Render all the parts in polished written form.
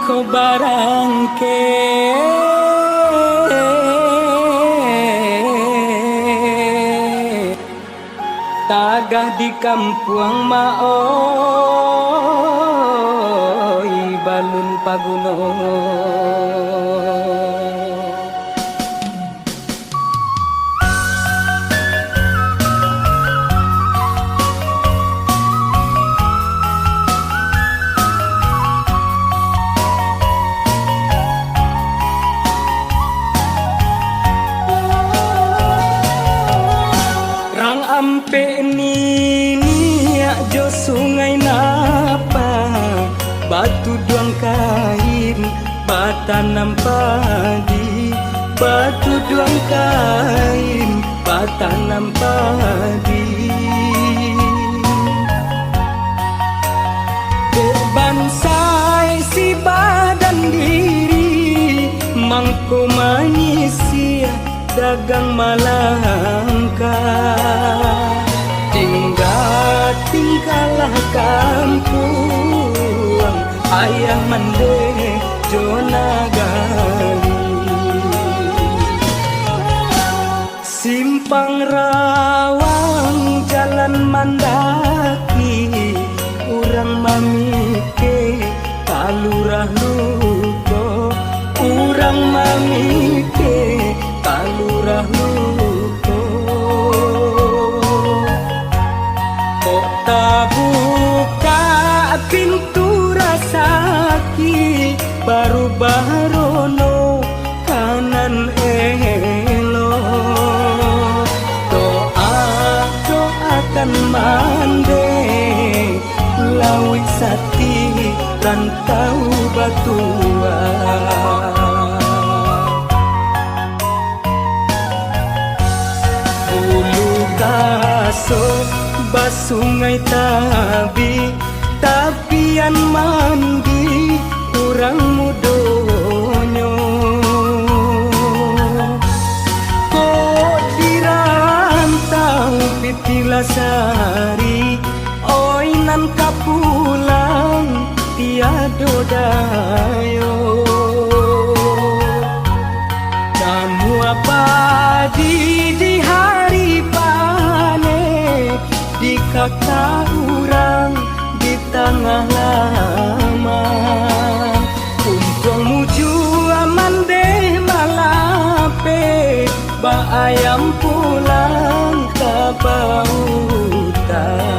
ko barangke tagah di kampung maoy balun pagunong. Ampe ni jo sungai napa batu duang kain batanam padi batu duang kain batanam padi bansai si badan diri mangko manusia dagang malangka tinggallah kampung ayah mande jona gali simpang rawang jalan mandaki urang mamike kalurah luko urang mamike kalurah luko buka pintu rasaki baru barono kanan elo doakan mande lawi sati rantau batua bulu gaso basungai tabi tapian mandi kurang mudonyo kok dirantau pitilasari oi nan kapulang tiado dayo kamu apa di hari panen di kata urang di tengah lama untung muju aman deh malape ba ayam pulang ke bautan.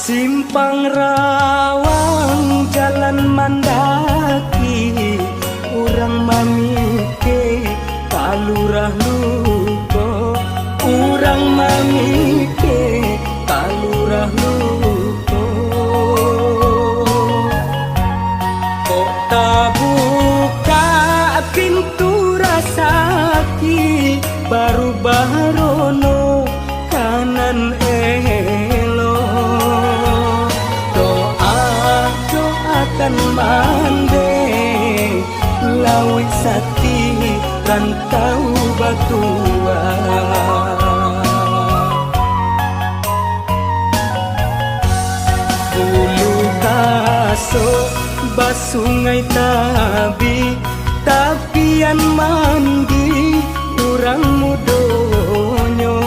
Simpang rawang jalan mandaki urang mamike kalurah luko urang mamike kalurah luko kok buka pintu rasaki baru barono kanan kan mande lawi sati rantau batua bulu gaso basungai tabi tapian mandi urang mudonyo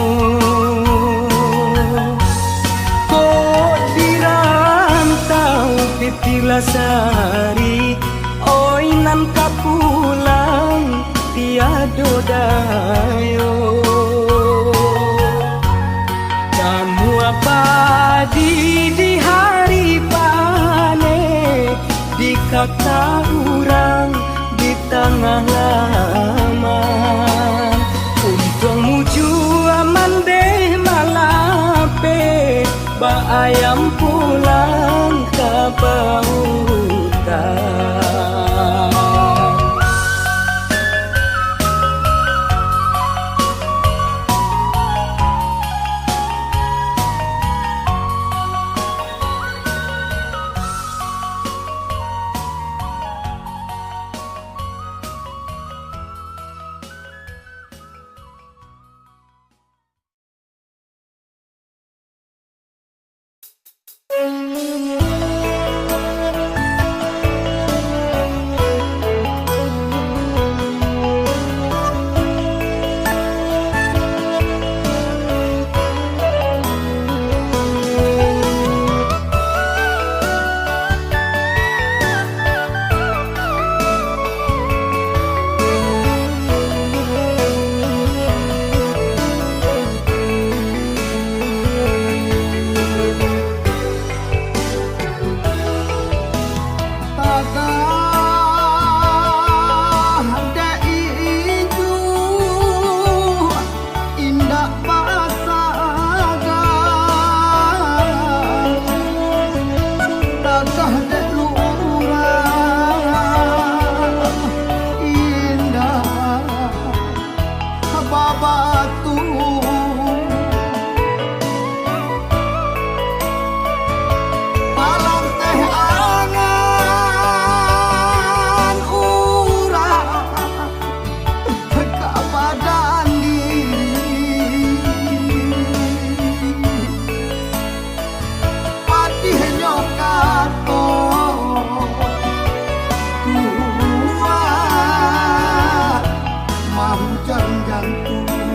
pitilasari oi nan kapulang tiado dayo kamu apa di hari panen di kata urang di tengah lama untung muju aman deh malape ba ayam pulang ke bau batu palang teh angan urang ka badan diri patih nyokato kuat mau jantung